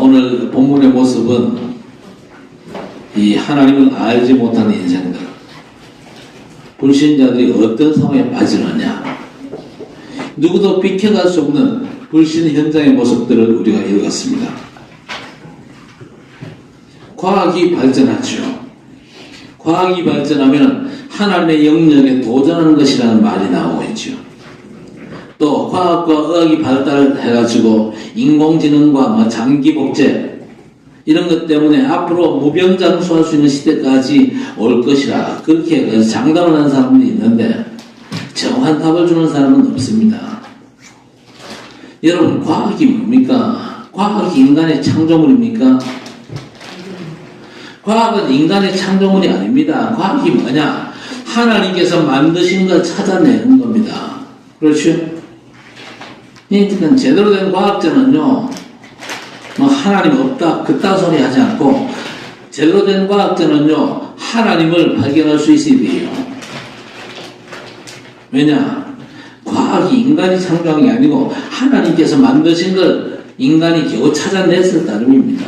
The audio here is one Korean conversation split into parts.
오늘 본문의 모습은 이 하나님을 알지 못하는 인생들, 불신자들이 어떤 상황에 빠지느냐, 누구도 비켜갈 수 없는 불신 현장의 모습들을 우리가 읽었습니다. 과학이 발전하죠. 과학이 발전하면 하나님의 영역에 도전하는 것이라는 말이 나오고 있죠. 또 과학과 의학이 발달해가지고 인공지능과 장기복제 이런 것 때문에 앞으로 무병장수할 수 있는 시대까지 올 것이라 그렇게 장담을 하는 사람들이 있는데 정확한 답을 주는 사람은 없습니다. 여러분, 과학이 뭡니까? 과학이 인간의 창조물입니까? 과학은 인간의 창조물이 아닙니다. 과학이 뭐냐? 하나님께서 만드신 걸 찾아내는 겁니다. 그렇죠? 그러니까 제대로 된 과학자는요, 뭐 하나님 없다 그딴 소리 하지 않고 제대로 된 과학자는요, 하나님을 발견할 수 있어야 돼요. 왜냐? 과학이 인간이 창조한 게 아니고 하나님께서 만드신 걸 인간이 겨우 찾아냈을 따름입니다.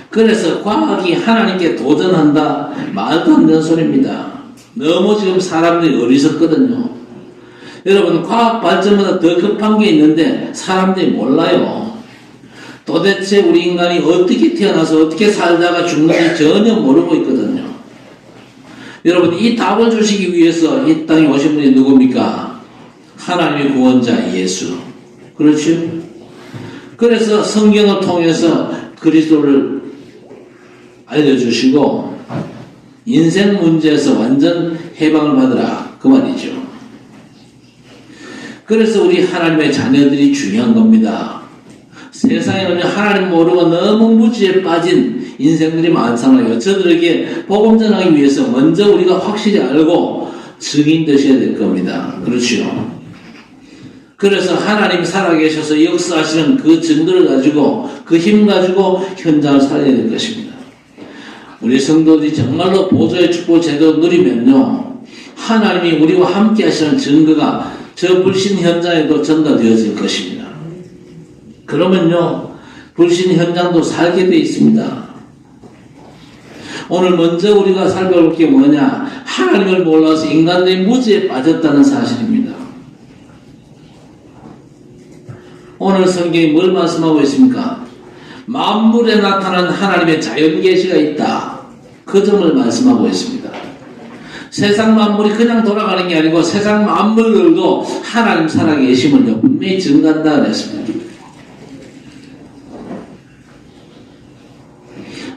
그래서 과학이 하나님께 도전한다? 말도 안 되는 소리입니다. 너무 지금 사람들이 어리석거든요. 여러분, 과학 발전보다 더 급한 게 있는데 사람들이 몰라요. 도대체 우리 인간이 어떻게 태어나서 어떻게 살다가 죽는지 전혀 모르고 있거든요. 여러분, 이 답을 주시기 위해서 이 땅에 오신 분이 누굽니까? 하나님의 구원자 예수. 그렇죠? 그래서 성경을 통해서 그리스도를 알려주시고 인생 문제에서 완전 해방을 받으라 그 말이죠. 그래서 우리 하나님의 자녀들이 중요한 겁니다. 세상에는 하나님 모르고 너무 무지에 빠진 인생들이 많잖아요. 저들에게 복음 전하기 위해서 먼저 우리가 확실히 알고 증인 되셔야 될 겁니다. 그렇죠? 그래서 하나님 살아계셔서 역사하시는 그 증거를 가지고 그 힘 가지고 현장을 살려야 될 것입니다. 우리 성도들이 정말로 보좌의 축복 제대로 누리면요, 하나님이 우리와 함께 하시는 증거가 저 불신 현장에도 전달되어질 것입니다. 그러면요, 불신 현장도 살게 되어 있습니다. 오늘 먼저 우리가 살펴볼 게 뭐냐? 하나님을 몰라서 인간들이 무지에 빠졌다는 사실입니다. 오늘 성경이 뭘 말씀하고 있습니까? 만물에 나타난 하나님의 자연 계시가 있다. 그 점을 말씀하고 있습니다. 세상 만물이 그냥 돌아가는 게 아니고 세상 만물들도 하나님 살아계심을 분명히 증거한다 그랬습니다.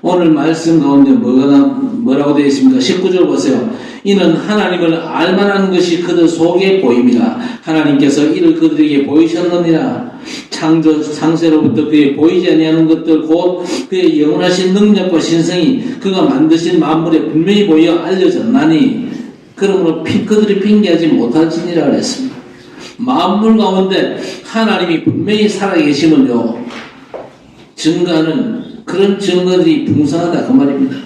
오늘 말씀 가운데 뭐라고 되어 있습니까? 19절 보세요. 이는 하나님을 알만한 것이 그들 속에 보임이라. 하나님께서 이를 그들에게 보이셨느니라. 창조 상세로부터 그의 보이지 아니하는 것들 곧 그의 영원하신 능력과 신성이 그가 만드신 만물에 분명히 보여 알려졌나니 그러므로 그들이 핑계하지 못할지니라 그랬습니다. 만물 가운데 하나님이 분명히 살아계심을요 증거하는 그런 증거들이 풍성하다 그 말입니다.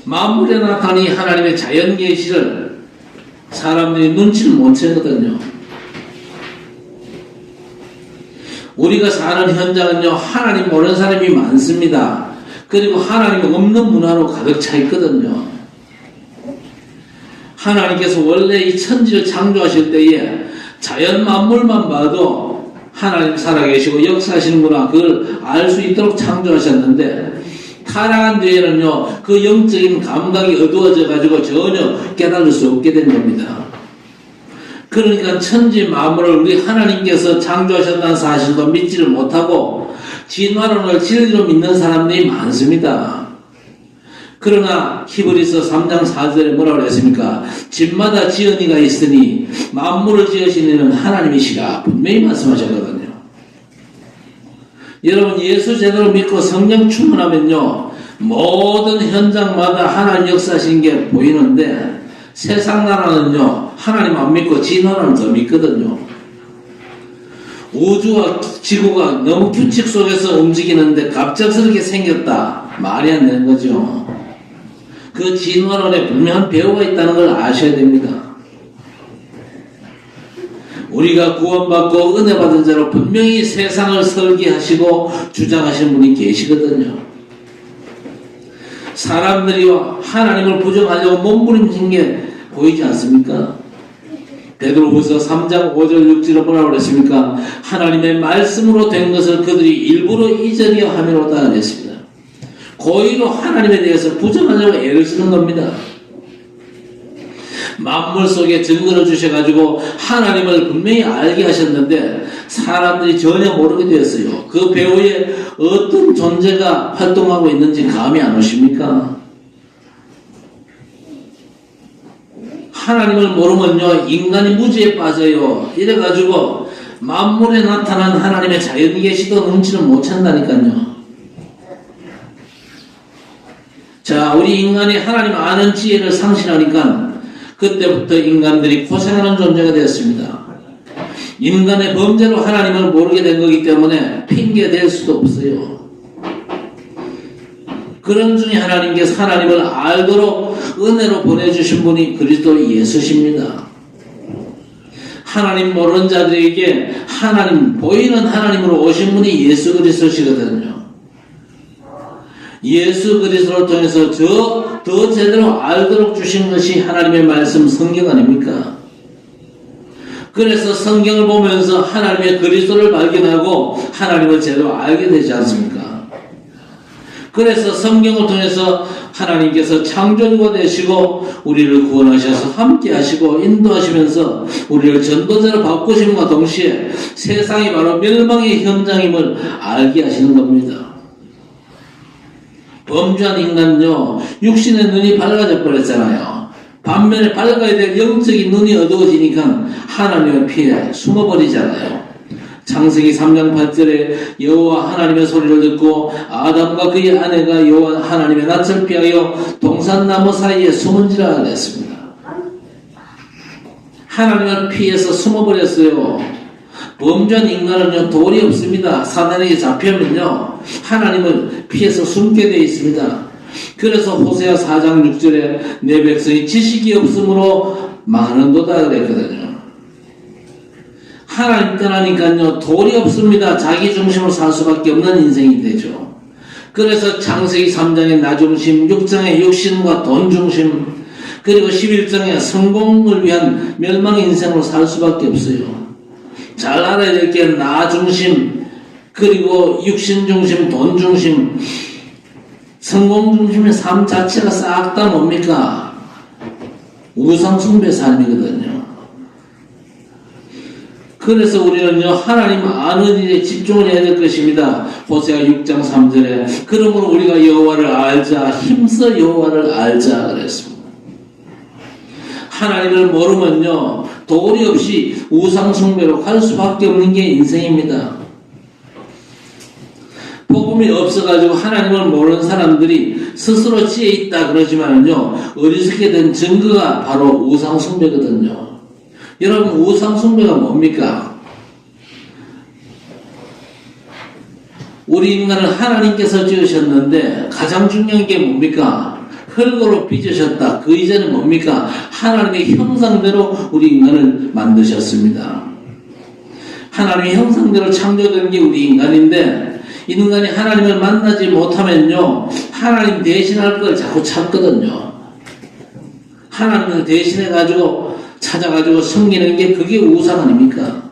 만물에 나타나는 하나님의 자연 계시를 사람들이 눈치를 못 채거든요. 우리가 사는 현장은요, 하나님 모르는 사람이 많습니다. 그리고 하나님 없는 문화로 가득 차 있거든요. 하나님께서 원래 이 천지를 창조하실 때에 자연 만물만 봐도 하나님 살아계시고 역사하시는구나 그걸 알 수 있도록 창조하셨는데 타락한 뒤에는요, 그 영적인 감각이 어두워져 가지고 전혀 깨달을 수 없게 된 겁니다. 그러니까 천지 만물을 우리 하나님께서 창조하셨다는 사실도 믿지를 못하고 진화론을 진리로 믿는 사람들이 많습니다. 그러나 히브리서 3장 4절에 뭐라고 했습니까? 집마다 지은이가 있으니 만물을 지으신 이는 하나님이시라 분명히 말씀하셨거든요. 여러분, 예수 제대로 믿고 성령 충만하면요, 모든 현장마다 하나님 역사하신 게 보이는데 세상 나라는요, 하나님 안 믿고 진화론을 더 믿거든요. 우주와 지구가 너무 규칙 속에서 움직이는데 갑작스럽게 생겼다. 말이 안 되는 거죠. 그 진화론에 분명한 배후가 있다는 걸 아셔야 됩니다. 우리가 구원받고 은혜 받은 자로 분명히 세상을 설계하시고 주장하시는 분이 계시거든요. 사람들이 하나님을 부정하려고 몸부림친 게 보이지 않습니까? 베드로후서 3장 5절 6절에 뭐라고 그랬습니까? 하나님의 말씀으로 된 것을 그들이 일부러 잊으려 함이로다 그랬습니다. 고의로 하나님에 대해서 부정하려고 애를 쓰는 겁니다. 만물 속에 증거를 주셔가지고 하나님을 분명히 알게 하셨는데 사람들이 전혀 모르게 되었어요. 그 배후에 어떤 존재가 활동하고 있는지 감이 안 오십니까? 하나님을 모르면요 인간이 무지에 빠져요. 이래가지고 만물에 나타난 하나님의 자연계시도 눈치를 못 챈다니까요. 자, 우리 인간이 하나님 아는 지혜를 상실하니까 그때부터 인간들이 고생하는 존재가 되었습니다. 인간의 범죄로 하나님을 모르게 된 거기 때문에 핑계 댈 수도 없어요. 그런 중에 하나님께서 하나님을 알도록 은혜로 보내주신 분이 그리스도 예수십니다. 하나님 모르는 자들에게 하나님, 보이는 하나님으로 오신 분이 예수 그리스도시거든요. 예수 그리스도를 통해서 더 제대로 알도록 주신 것이 하나님의 말씀 성경 아닙니까? 그래서 성경을 보면서 하나님의 그리스도를 발견하고 하나님을 제대로 알게 되지 않습니까? 그래서 성경을 통해서 하나님께서 창조주가 되시고 우리를 구원하셔서 함께 하시고 인도하시면서 우리를 전도자로 바꾸심과 동시에 세상이 바로 멸망의 현장임을 알게 하시는 겁니다. 범죄한 인간은요 육신의 눈이 밝아져 버렸잖아요. 반면에 밝아야 될 영적인 눈이 어두워지니까 하나님의 피해 숨어버리잖아요. 창세기 3장 8절에 여호와 하나님의 소리를 듣고 아담과 그의 아내가 여호와 하나님의 낯을 피하여 동산나무 사이에 숨은지라 그랬습니다. 하나님을 피해서 숨어버렸어요. 범죄한 인간은요 돌이 없습니다. 사단에게 잡히면요 하나님을 피해서 숨게 되어 있습니다. 그래서 호세아 4장 6절에 내 백성이 지식이 없으므로 망하는도다 그랬거든요. 하나님 떠나니까요 돌이 없습니다. 자기 중심으로 살 수밖에 없는 인생이 되죠. 그래서 창세기 3장의 나 중심, 6장의 육신과 돈 중심, 그리고 11장의 성공을 위한 멸망의 인생으로 살 수밖에 없어요. 잘 알아야 될 게 나 중심, 그리고 육신 중심, 돈 중심, 성공 중심의 삶 자체가 싹 다 뭡니까? 우상 숭배 삶이거든요. 그래서 우리는요 하나님 아는 일에 집중을 해야 될 것입니다. 호세아 6장 3절에 그러므로 우리가 여호와를 알자, 힘써 여호와를 알자 그랬습니다. 하나님을 모르면요 도리 없이 우상 숭배로 갈 수밖에 없는 게 인생입니다. 복음이 없어가지고 하나님을 모르는 사람들이 스스로 지혜 있다 그러지만은요 어리석게 된 증거가 바로 우상 숭배거든요. 여러분 우상 숭배가 뭡니까? 우리 인간을 하나님께서 지으셨는데 가장 중요한 게 뭡니까? 흙으로 빚으셨다. 그 이전에 뭡니까? 하나님의 형상대로 우리 인간을 만드셨습니다. 하나님의 형상대로 창조된 게 우리 인간인데 인간이 하나님을 만나지 못하면요 하나님 대신할 걸 자꾸 찾거든요. 하나님을 대신해가지고 찾아가지고 섬기는 게 그게 우상 아닙니까?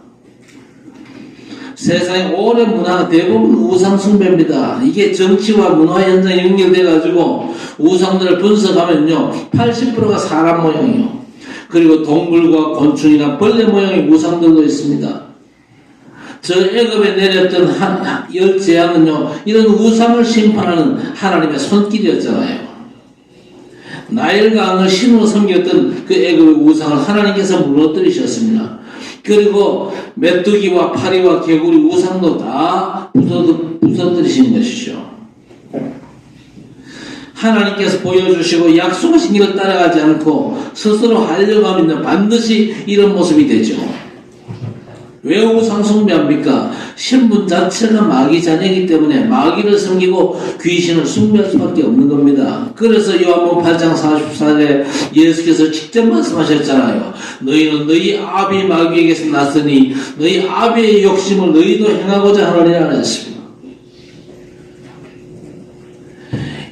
세상의 오랜 문화가 대부분 우상 숭배입니다. 이게 정치와 문화 현장에 연결돼가지고 우상들을 분석하면요 80%가 사람 모양이요. 그리고 동물과 곤충이나 벌레 모양의 우상들도 있습니다. 저 애굽에 내렸던 열 재앙은요 이런 우상을 심판하는 하나님의 손길이었잖아요. 나일강을 신으로 섬겼던 그 애굽의 우상을 하나님께서 무너뜨리셨습니다. 그리고 메뚜기와 파리와 개구리 우상도 다 부서뜨리신 것이죠. 하나님께서 보여주시고 약속하신 길을 따라가지 않고 스스로 하려고 하면 반드시 이런 모습이 되죠. 왜 우상 숭배합니까? 신분 자체가 마귀 자녀이기 때문에 마귀를 섬기고 귀신을 숭배할 수밖에 없는 겁니다. 그래서 요한복음 8장 44절에 예수께서 직접 말씀하셨잖아요. 너희는 너희 아비 마귀에게서 났으니 너희 아비의 욕심을 너희도 행하고자 하느니라 했습니다.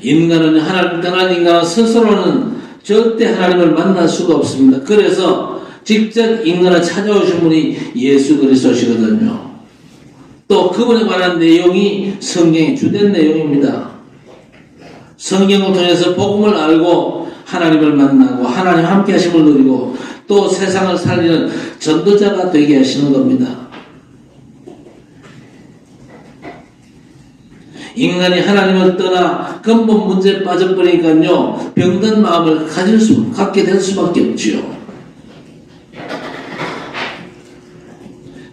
인간은 하나님 떠난 인간은 스스로는 절대 하나님을 만날 수가 없습니다. 그래서 직접 인간을 찾아오신 분이 예수 그리스도시거든요. 또 그분에 관한 내용이 성경의 주된 내용입니다. 성경을 통해서 복음을 알고 하나님을 만나고 하나님 함께 하심을 누리고 또 세상을 살리는 전도자가 되게 하시는 겁니다. 인간이 하나님을 떠나 근본 문제에 빠져버리니까요, 병든 마음을 갖게 될 수밖에 없지요.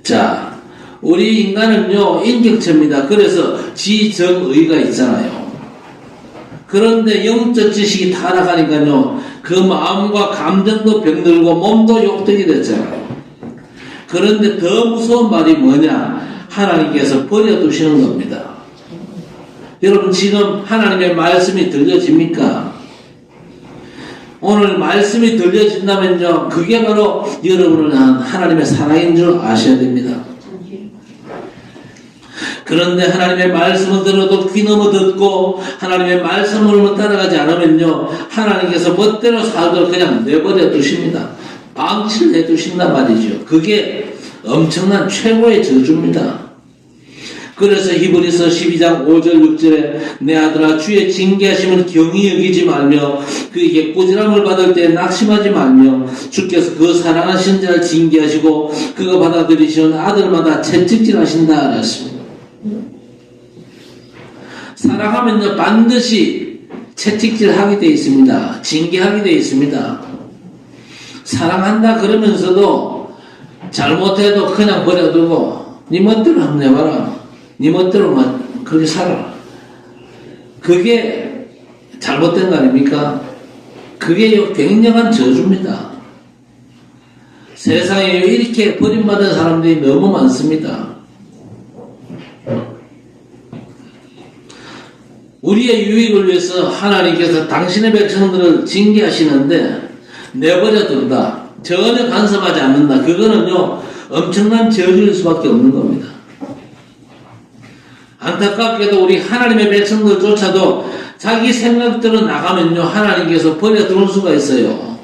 자, 우리 인간은요, 인격체입니다. 그래서 지정의가 있잖아요. 그런데 영적 지식이 타락하니까요, 그 마음과 감정도 병들고 몸도 욕되게 됐잖아요. 그런데 더 무서운 말이 뭐냐? 하나님께서 버려두시는 겁니다. 여러분, 지금 하나님의 말씀이 들려집니까? 오늘 말씀이 들려진다면요, 그게 바로 여러분을 향한 하나님의 사랑인 줄 아셔야 됩니다. 그런데 하나님의 말씀을 들어도 귀 넘어 듣고 하나님의 말씀을 따라가지 않으면요, 하나님께서 멋대로 살도록 그냥 내버려 두십니다. 방치를 해 두신단 말이죠. 그게 엄청난 최고의 저주입니다. 그래서 히브리서 12장 5절 6절에 내 아들아 주의 징계하심을 경히 여기지 말며 그에게 꾸지람을 받을 때 낙심하지 말며 주께서 그 사랑하신 자를 징계하시고 그가 받아들이시는 아들마다 채찍질하신다 그랬습니다. 사랑하면요 반드시 채찍질하게 되어 있습니다. 징계하게 되어 있습니다. 사랑한다 그러면서도 잘못해도 그냥 버려두고 네 멋대로 한번 해봐라. 네 멋대로만 그렇게 살아라. 그게 잘못된 거 아닙니까? 그게 굉장한 저주입니다. 세상에 이렇게 버림받은 사람들이 너무 많습니다. 우리의 유익을 위해서 하나님께서 당신의 백성들을 징계하시는데 내버려 둔다. 전혀 간섭하지 않는다. 그거는요 엄청난 저주일 수밖에 없는 겁니다. 안타깝게도 우리 하나님의 백성들조차도 자기 생각대로 나가면요 하나님께서 버려둘 수가 있어요.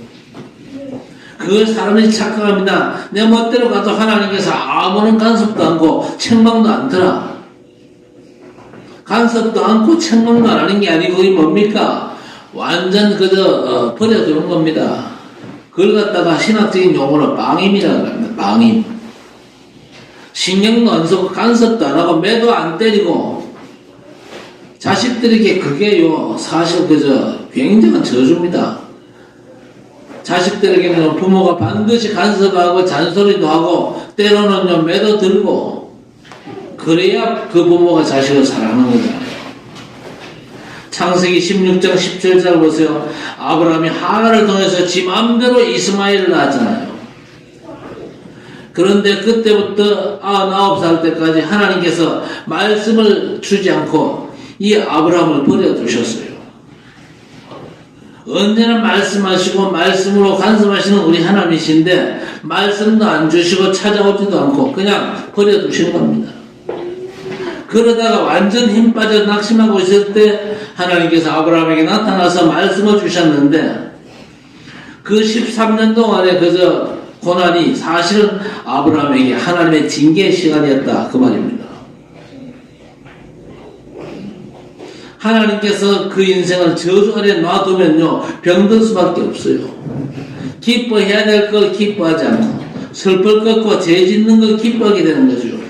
그걸 사람들이 착각합니다. 내 멋대로 가도 하나님께서 아무런 간섭도 않고 책망도 않더라. 간섭도 않고 책망도 안 하는 게 아니고 그게 뭡니까? 완전 그저 버려두는 겁니다. 그걸 갖다가 신학적인 용어로 방임이라고 합니다. 방임. 신경도 안 쓰고 간섭도 안 하고 매도 안 때리고 자식들에게 그게요 사실 그저 굉장한 저주입니다. 자식들에게는 부모가 반드시 간섭하고 잔소리도 하고 때로는요 매도 들고 그래야 그 부모가 자식을 사랑하는 거잖아요. 창세기 16장 17절 보세요. 아브라함이 하가를 통해서 지 마음대로 이스마엘을 낳았잖아요. 그런데 그때부터 99살 때까지 하나님께서 말씀을 주지 않고 이 아브라함을 버려두셨어요. 언제나 말씀하시고 말씀으로 간섭하시는 우리 하나님이신데 말씀도 안 주시고 찾아오지도 않고 그냥 버려두시는 겁니다. 그러다가 완전 힘 빠져 낙심하고 있을 때 하나님께서 아브라함에게 나타나서 말씀을 주셨는데 그 13년 동안에 그저 고난이 사실은 아브라함에게 하나님의 징계의 시간이었다 그 말입니다. 하나님께서 그 인생을 저주 아래 놔두면요 병들 수밖에 없어요. 기뻐해야 될 걸 기뻐하지 않고 슬플 것과 죄 짓는 걸 기뻐하게 되는 거죠.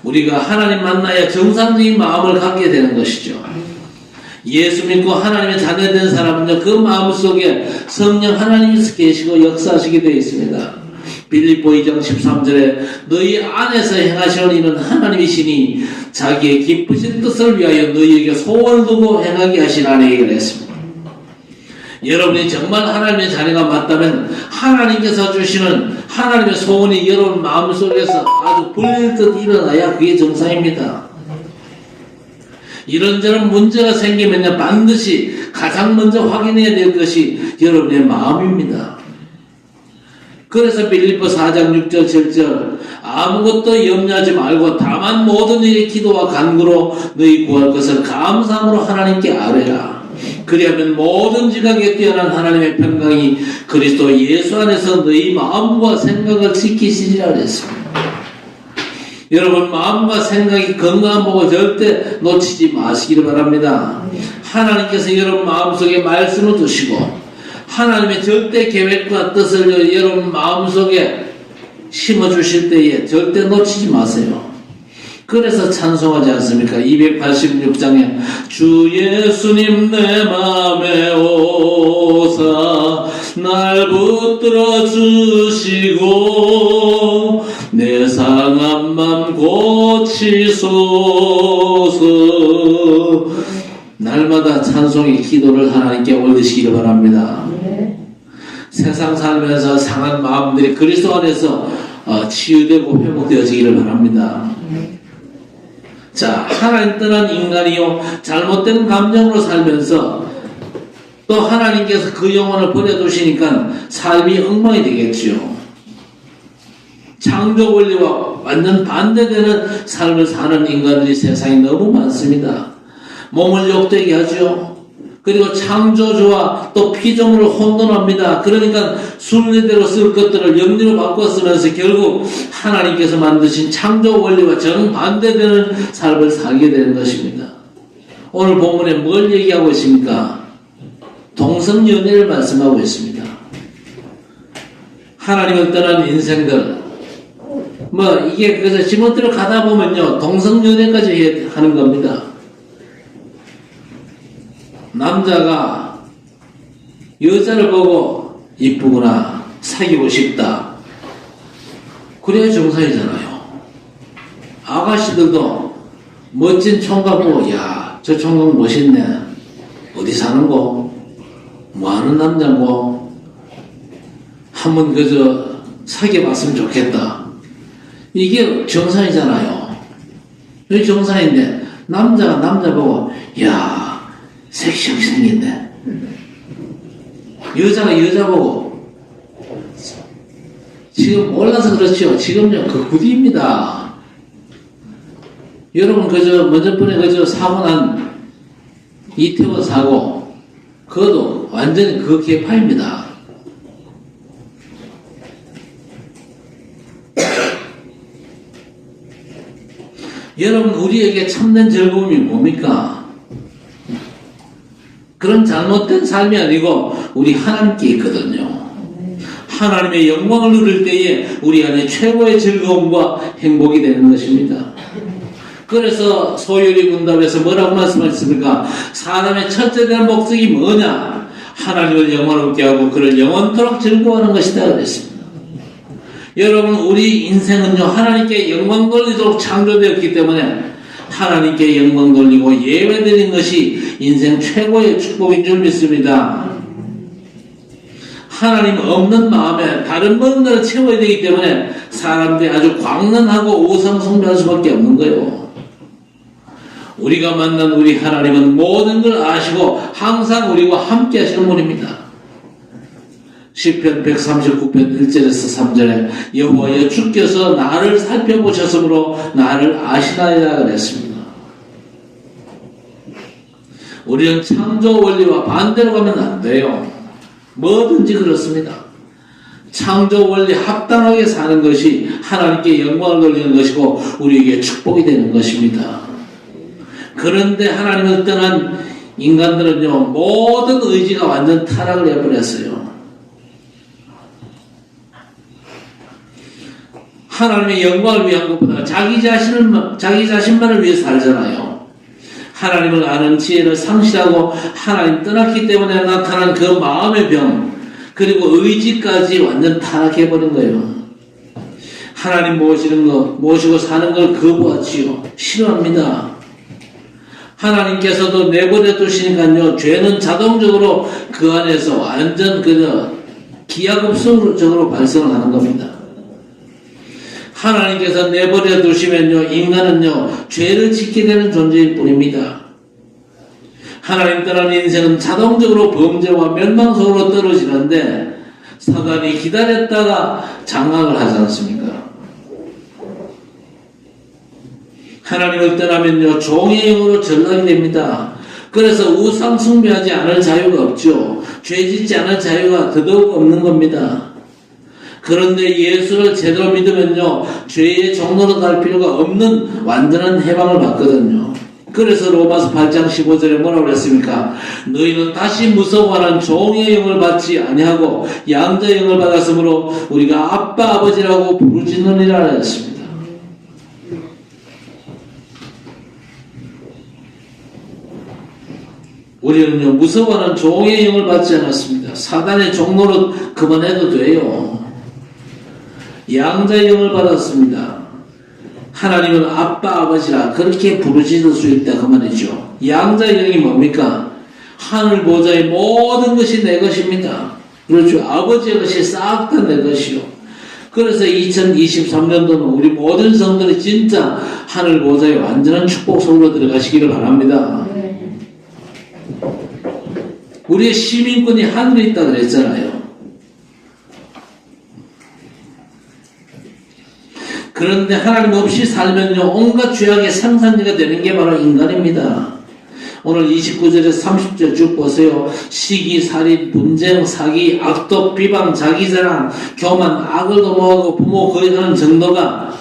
우리가 하나님 만나야 정상적인 마음을 갖게 되는 것이죠. 예수 믿고 하나님의 자녀된 사람은요 그 마음속에 성령 하나님께서 계시고 역사하시게 되어 있습니다. 빌립보 2장 13절에 너희 안에서 행하시는 일은 하나님이시니 자기의 기쁘신 뜻을 위하여 너희에게 소원을 두고 행하게 하시라니 그랬습니다. 여러분이 정말 하나님의 자녀가 맞다면 하나님께서 주시는 하나님의 소원이 여러분 마음속에서 아주 불릴듯 일어나야 그게 정상입니다. 이런저런 문제가 생기면 반드시 가장 먼저 확인해야 될 것이 여러분의 마음입니다. 그래서 빌립보 4장 6절 7절 아무것도 염려하지 말고 다만 모든 일에 기도와 간구로 너희 구할 것을 감사함으로 하나님께 아뢰라. 그리하면 모든 지각에 뛰어난 하나님의 평강이 그리스도 예수 안에서 너희 마음과 생각을 지키시리라 그랬습니다. 여러분 마음과 생각이 건강한 복을 절대 놓치지 마시기를 바랍니다. 하나님께서 여러분 마음속에 말씀을 두시고 하나님의 절대 계획과 뜻을 여러분 마음속에 심어주실 때에 절대 놓치지 마세요. 그래서 찬송하지 않습니까? 286장에 주 예수님 내 맘에 오사 날 붙들어 주시고 내 상한 맘 고치소서. 날마다 찬송의 기도를 하나님께 올리시기를 바랍니다. 세상 살면서 상한 마음들이 그리스도 안에서 치유되고 회복되어지기를 바랍니다. 자, 하나님 떠난 인간이요 잘못된 감정으로 살면서 또 하나님께서 그 영혼을 버려두시니까 삶이 엉망이 되겠지요. 창조 원리와 완전 반대되는 삶을 사는 인간들이 세상에 너무 많습니다. 몸을 욕되게 하죠. 그리고 창조주와 또 피조물을 혼돈합니다. 그러니까 순리대로 쓸 것들을 영리로 바꿔 쓰면서 결국 하나님께서 만드신 창조 원리와 정반대되는 삶을 살게 되는 것입니다. 오늘 본문에 뭘 얘기하고 있습니까? 동성연애를 말씀하고 있습니다. 하나님을 떠난 인생들 이게 그래서 지멋대로 가다 보면요 동성연애까지 하는 겁니다. 남자가 여자를 보고 이쁘구나 사귀고 싶다 그래야 정상이잖아요. 아가씨들도 멋진 총각 보고 야 저 총각 멋있네 어디 사는고 뭐하는 남자고 한번 그저 사귀어봤으면 좋겠다 이게 정상이잖아요. 이게 정상인데 남자가 남자 보고 야 섹시하게 생겼네. 여자가 여자 보고 지금 몰라서 그렇죠. 지금요 그 구디입니다. 여러분 그저 먼저번에 그저 사고 난 이태원 사고 그것도 완전히 그 계파입니다. 여러분 우리에게 참된 즐거움이 뭡니까? 그런 잘못된 삶이 아니고 우리 하나님께 있거든요. 하나님의 영광을 누릴 때에 우리 안에 최고의 즐거움과 행복이 되는 것입니다. 그래서 소요리 문답에서 뭐라고 말씀하셨습니까? 사람의 첫째 되는 목적이 뭐냐? 하나님을 영원롭게 하고 그를 영원토록 즐거워하는 것이다 그랬습니다. 여러분 우리 인생은요 하나님께 영광 돌리도록 창조되었기 때문에 하나님께 영광 돌리고 예배드리는 것이 인생 최고의 축복인 줄 믿습니다. 하나님 없는 마음에 다른 것들을 채워야 되기 때문에 사람들이 아주 광란하고 우상 숭배할 수밖에 없는 거예요. 우리가 만난 우리 하나님은 모든 걸 아시고 항상 우리와 함께 하시는 분입니다. 시편 139편 1절에서 3절에 여호와여 주께서 나를 살펴보셨으므로 나를 아시나이다 그랬습니다. 우리는 창조 원리와 반대로 가면 안 돼요. 뭐든지 그렇습니다. 창조 원리 합당하게 사는 것이 하나님께 영광을 돌리는 것이고 우리에게 축복이 되는 것입니다. 그런데 하나님을 떠난 인간들은요 모든 의지가 완전 타락을 해버렸어요. 하나님의 영광을 위한 것보다 자기 자신만을 위해 살잖아요. 하나님을 아는 지혜를 상실하고 하나님 떠났기 때문에 나타난 그 마음의 병 그리고 의지까지 완전 타락해버린 거예요. 하나님 모시고 사는 걸 거부하지요. 싫어합니다. 하나님께서도 내버려 두시니까요, 죄는 자동적으로 그 안에서 완전 기하급수적으로 발생을 하는 겁니다. 하나님께서 내버려 두시면요, 인간은요, 죄를 짓게 되는 존재일 뿐입니다. 하나님 떠난 인생은 자동적으로 범죄와 멸망 속으로 떨어지는데, 사단이 기다렸다가 장악을 하지 않습니까? 하나님을 떠나면요, 종의 영으로 전락이 됩니다. 그래서 우상 숭배하지 않을 자유가 없죠. 죄 짓지 않을 자유가 더더욱 없는 겁니다. 그런데 예수를 제대로 믿으면요, 죄의 종로로 갈 필요가 없는 완전한 해방을 받거든요. 그래서 로마서 8장 15절에 뭐라고 그랬습니까? 너희는 다시 무서워하는 종의 영을 받지 아니하고 양자의 영을 받았으므로 우리가 아빠 아버지라고 부르짖느니라 했습니다. 우리는요, 무서워하는 종의 영을 받지 않았습니다. 사단의 종로로 그만해도 돼요. 양자의 영을 받았습니다. 하나님은 아빠 아버지라 그렇게 부르짖을 수 있다 그 말이죠. 양자의 영이 뭡니까? 하늘 보좌의 모든 것이 내 것입니다. 그렇죠. 아버지의 것이 싹 다 내 것이요. 그래서 2023년도는 우리 모든 성들이 진짜 하늘 보좌의 완전한 축복 속으로 들어가시기를 바랍니다. 우리의 시민권이 하늘에 있다 그랬잖아요. 그런데 하나님 없이 살면요, 온갖 죄악의 상산지가 되는 게 바로 인간입니다. 오늘 29절에서 30절 쭉 보세요. 시기, 살인, 분쟁, 사기, 악독, 비방, 자기자랑, 교만, 악을 도모하고 부모 거역하는 정도가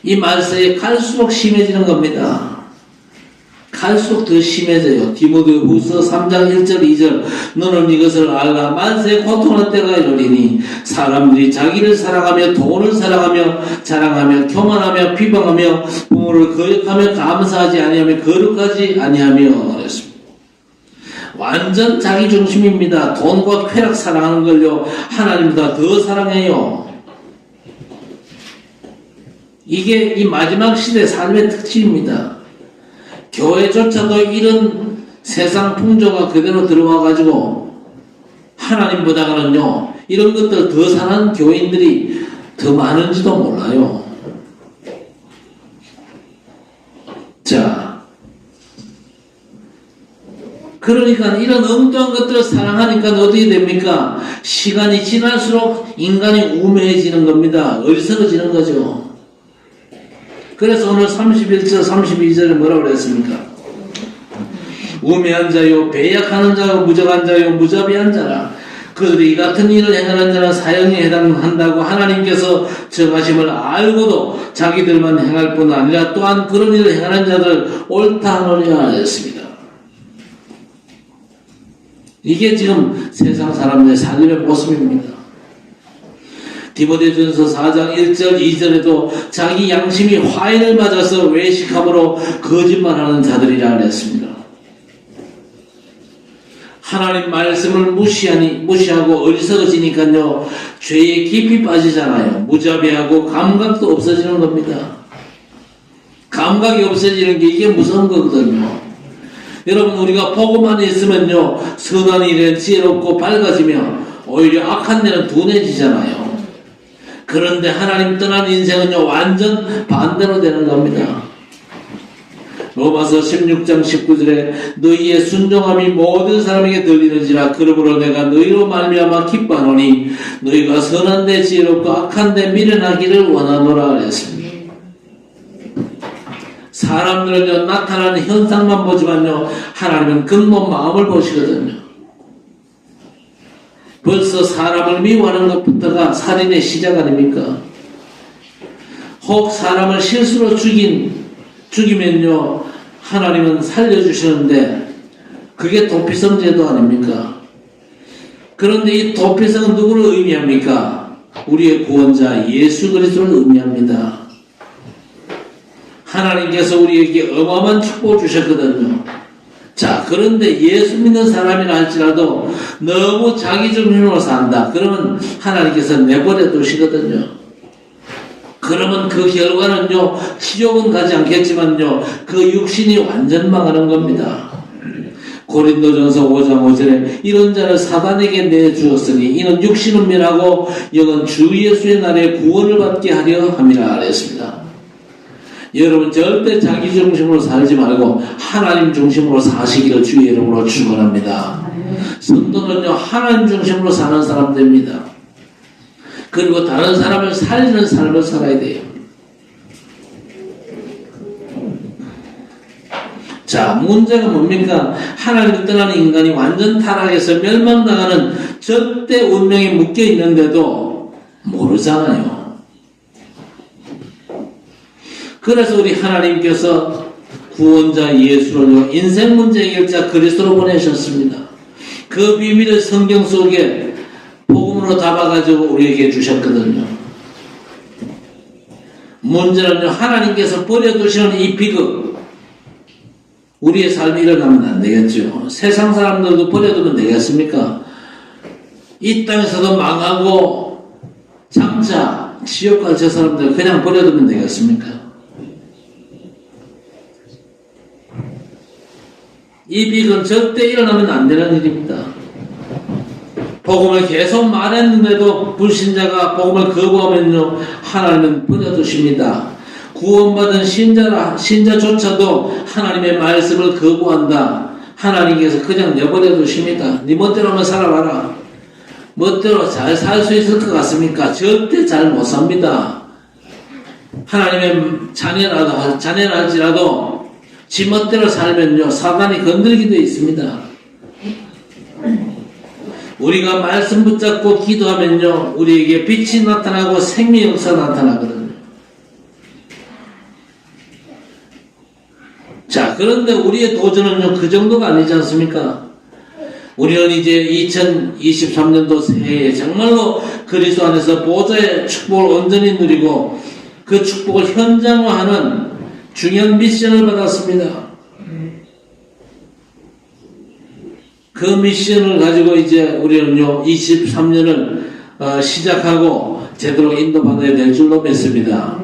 이 말세에 갈수록 심해지는 겁니다. 갈수록 더 심해져요. 디모데후서 3장 1절 2절 너는 이것을 알라. 만세에 고통할 때가 이르리니 사람들이 자기를 사랑하며 돈을 사랑하며 자랑하며 교만하며 비방하며 부모를 거역하며 감사하지 아니하며 거룩하지 아니하며 그랬습니다. 완전 자기중심입니다. 돈과 쾌락 사랑하는 걸요, 하나님보다 더 사랑해요. 이게 이 마지막 시대 삶의 특징입니다. 교회조차도 이런 세상 풍조가 그대로 들어와가지고 하나님보다는요, 이런 것들 더 사는 교인들이 더 많은지도 몰라요. 자, 그러니까 이런 엉뚱한 것들을 사랑하니까 어떻게 됩니까? 시간이 지날수록 인간이 우매해지는 겁니다. 어리석어지는 거죠. 그래서 오늘 31절, 32절에 뭐라고 그랬습니까? 우매한 자요, 배약하는 자요, 무적한 자요, 무자비한 자라. 그들이 이 같은 일을 행하는 자는 사형에 해당한다고 하나님께서 정하심을 알고도 자기들만 행할 뿐 아니라 또한 그런 일을 행하는 자들 옳다 하느냐 했습니다. 이게 지금 세상 사람들의 삶의 모습입니다. 디모데전서 4장 1절 2절에도 자기 양심이 화인을 맞아서 외식함으로 거짓말하는 자들이라 그랬습니다. 하나님 말씀을 무시하고 어리석어지니까요, 죄에 깊이 빠지잖아요. 무자비하고 감각도 없어지는 겁니다. 감각이 없어지는 게 이게 무서운 거거든요. 여러분, 우리가 보고만 있으면요, 선한 일에 지혜롭고 밝아지며 오히려 악한 데는 둔해지잖아요. 그런데 하나님 떠난 인생은요, 완전 반대로 되는 겁니다. 로마서 16장 19절에 너희의 순종함이 모든 사람에게 들리는지라. 그러므로 내가 너희로 말미암아 기뻐하노니 너희가 선한데 지혜롭고 악한데 미련하기를 원하노라 그랬습니다. 사람들은요, 나타나는 현상만 보지만요, 하나님은 근본 마음을 보시거든요. 벌써 사람을 미워하는 것부터가 살인의 시작 아닙니까? 혹 사람을 실수로 죽이면요, 하나님은 살려주시는데 그게 도피성 제도 아닙니까? 그런데 이 도피성은 누구를 의미합니까? 우리의 구원자 예수 그리스도를 의미합니다. 하나님께서 우리에게 어마어마한 축복을 주셨거든요. 자, 그런데 예수 믿는 사람이라 할지라도 너무 자기 중심으로 산다. 그러면 하나님께서 내버려 두시거든요. 그러면 그 결과는요, 지옥은 가지 않겠지만요, 그 육신이 완전 망하는 겁니다. 고린도전서 5장 5절에 이런 자를 사단에게 내주었으니 이는 육신은 멸하고 영은 주 예수의 날에 구원을 받게 하려 함이라 그랬습니다. 여러분 절대 자기 중심으로 살지 말고 하나님 중심으로 사시기를 주의 이름으로 축원합니다. 성도는요 하나님 중심으로 사는 사람 됩니다. 그리고 다른 사람을 살리는 삶을 살아야 돼요. 자, 문제가 뭡니까? 하나님을 떠나는 인간이 완전 타락해서 멸망당하는 절대 운명에 묶여 있는데도 모르잖아요. 그래서 우리 하나님께서 구원자 예수를 인생 문제 해결자 그리스도로 보내셨습니다. 그 비밀을 성경 속에 복음으로 담아가지고 우리에게 주셨거든요. 문제는요, 하나님께서 버려두시는 이 비극, 우리의 삶이 일어나면 안 되겠죠. 세상 사람들도 버려두면 되겠습니까? 이 땅에서도 망하고 장차 지옥 갈 저 사람들 그냥 버려두면 되겠습니까? 이 비극은 절대 일어나면 안 되는 일입니다. 복음을 계속 말했는데도 불신자가 복음을 거부하면요 하나님은 버려두십니다. 구원받은 신자조차도 하나님의 말씀을 거부한다. 하나님께서 그냥 내버려 두십니다. 네 멋대로 한번 살아봐라. 멋대로 잘 살 수 있을 것 같습니까? 절대 잘 못 삽니다. 하나님의 자녀랄지라도 지 멋대로 살면요 사단이 건들기도 있습니다. 우리가 말씀 붙잡고 기도하면요 우리에게 빛이 나타나고 생명 역사 나타나거든요. 자, 그런데 우리의 도전은요, 그 정도가 아니지 않습니까? 우리는 이제 2023년도 새해에 정말로 그리스도 안에서 보좌의 축복을 온전히 누리고 그 축복을 현장화하는 중요한 미션을 받았습니다. 그 미션을 가지고 이제 우리는요, 23년을 시작하고 제대로 인도받아야 될 줄로 믿습니다.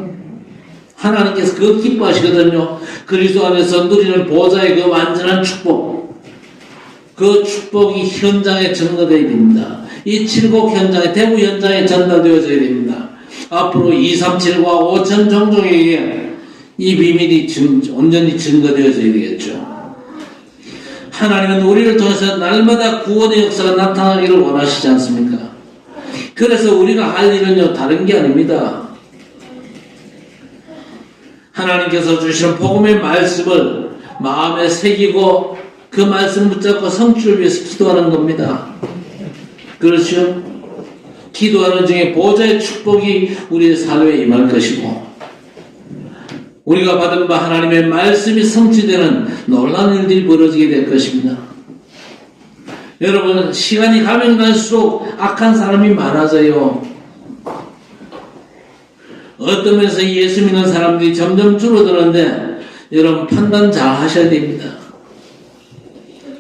하나님께서 그거 기뻐하시거든요. 그리스도 안에서 누리는 보좌의 그 완전한 축복, 그 축복이 현장에 전가되어야 됩니다. 이 칠곡 현장에, 대구 현장에 전달되어져야 됩니다. 앞으로 237과 5천 종족에게 이 비밀이 온전히 증거되어져야 되겠죠. 하나님은 우리를 통해서 날마다 구원의 역사가 나타나기를 원하시지 않습니까? 그래서 우리가 할 일은요 다른 게 아닙니다. 하나님께서 주시는 복음의 말씀을 마음에 새기고 그 말씀 붙잡고 성취를 위해서 기도하는 겁니다. 그렇죠? 기도하는 중에 보좌의 축복이 우리의 삶에 임할 것이고 우리가 받은 바 하나님의 말씀이 성취되는 놀라운 일들이 벌어지게 될 것입니다. 여러분, 시간이 가면 갈수록 악한 사람이 많아져요. 어떤 면에서 예수 믿는 사람들이 점점 줄어드는데 여러분 판단 잘 하셔야 됩니다.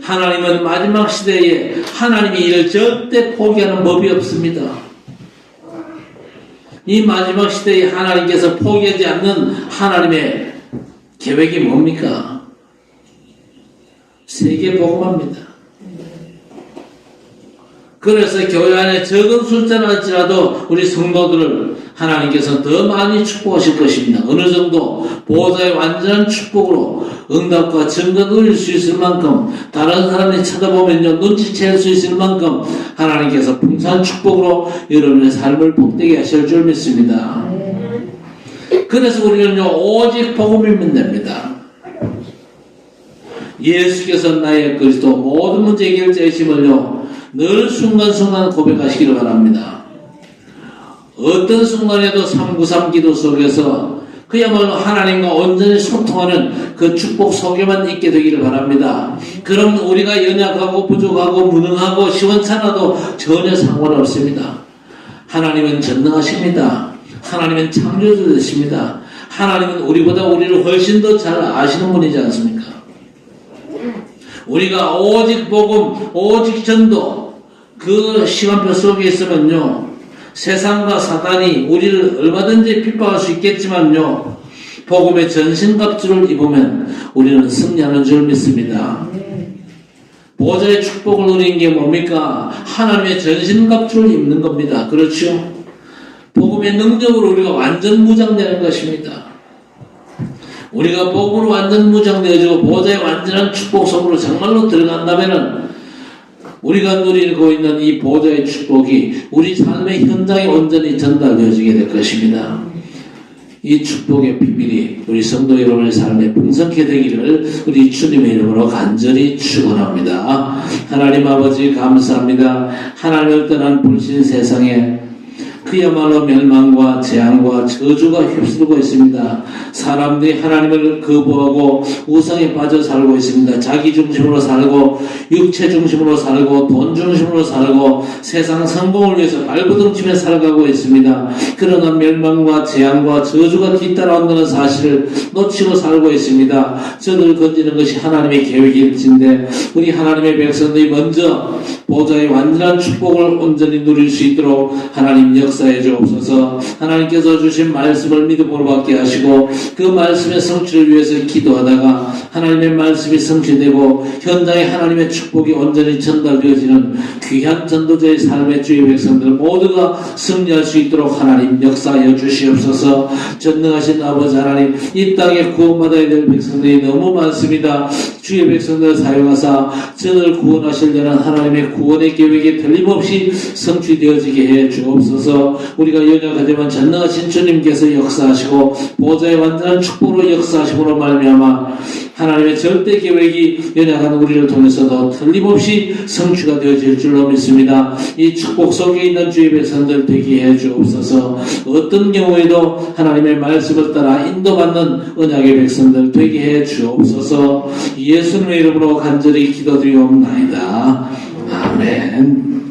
하나님은 마지막 시대에 하나님이 이를 절대 포기하는 법이 없습니다. 이 마지막 시대에 하나님께서 포기하지 않는 하나님의 계획이 뭡니까? 세계 복음화입니다. 그래서 교회 안에 적은 숫자랄지라도 우리 성도들을 하나님께서 더 많이 축복하실 것입니다. 어느 정도 보호자의 완전한 축복으로 응답과 증거 누릴 수 있을 만큼 다른 사람이 쳐다보면요 눈치챌 수 있을 만큼 하나님께서 풍성한 축복으로 여러분의 삶을 복되게 하실 줄 믿습니다. 그래서 우리는요 오직 복음이면 됩니다. 예수께서 나의 그리스도 모든 문제 해결자이심을요 늘 순간순간 고백하시기를 바랍니다. 어떤 순간에도 393 기도 속에서 그야말로 하나님과 온전히 소통하는 그 축복 속에만 있게 되기를 바랍니다. 그럼 우리가 연약하고 부족하고 무능하고 시원찮아도 전혀 상관없습니다. 하나님은 전능하십니다. 하나님은 창조주이십니다. 하나님은 우리보다 우리를 훨씬 더 잘 아시는 분이지 않습니까? 우리가 오직 복음, 오직 전도 그 시간표 속에 있으면요 세상과 사단이 우리를 얼마든지 핍박할 수 있겠지만요, 복음의 전신갑주를 입으면 우리는 승리하는 줄 믿습니다. 보좌의 축복을 누리는 게 뭡니까? 하나님의 전신갑주를 입는 겁니다. 그렇죠? 복음의 능력으로 우리가 완전 무장되는 것입니다. 우리가 복음으로 완전 무장되어지고 보좌의 완전한 축복 속으로 정말로 들어간다면은 우리가 누리고 있는 이 보좌의 축복이 우리 삶의 현장에 온전히 전달되어지게 될 것입니다. 이 축복의 비밀이 우리 성도 여러분의 삶에 풍성케 되기를 우리 주님의 이름으로 간절히 축원합니다. 하나님 아버지 감사합니다. 하나님을 떠난 불신 세상에 그야말로 멸망과 재앙과 저주가 휩쓸고 있습니다. 사람들이 하나님을 거부하고 우상에 빠져 살고 있습니다. 자기 중심으로 살고 육체 중심으로 살고 돈 중심으로 살고 세상 성공을 위해서 발버둥치며 살아가고 있습니다. 그러나 멸망과 재앙과 저주가 뒤따라온다는 사실을 놓치고 살고 있습니다. 저들을 건지는 것이 하나님의 계획일진데 우리 하나님의 백성들이 먼저 보좌의 완전한 축복을 온전히 누릴 수 있도록 하나님 역사해 주옵소서. 하나님께서 주신 말씀을 믿음으로 받게 하시고 그 말씀의 성취를 위해서 기도하다가 하나님의 말씀이 성취되고 현장에 하나님의 축복이 온전히 전달되어지는 귀한 전도자의 삶의 주의 백성들 모두가 승리할 수 있도록 하나님 역사하여 주시옵소서. 전능하신 아버지 하나님, 이 땅에 구원받아야 될 백성들이 너무 많습니다. 주의 백성들을 사용하사 저를 구원하시려는 하나님의 구원의 계획이 틀림없이 성취되어지게 해 주옵소서. 우리가 연약하지만 전능하신 주님께서 역사하시고 보좌의 완전한 축복으로 역사하심으로 말미암아 하나님의 절대 계획이 연약한 우리를 통해서도 틀림없이 성취가 되어질 줄로 믿습니다. 이 축복 속에 있는 주의 백성들 되게 해 주옵소서. 어떤 경우에도 하나님의 말씀을 따라 인도받는 언약의 백성들 되게 해 주옵소서. 예수님의 이름으로 간절히 기도드리옵나이다. 아멘.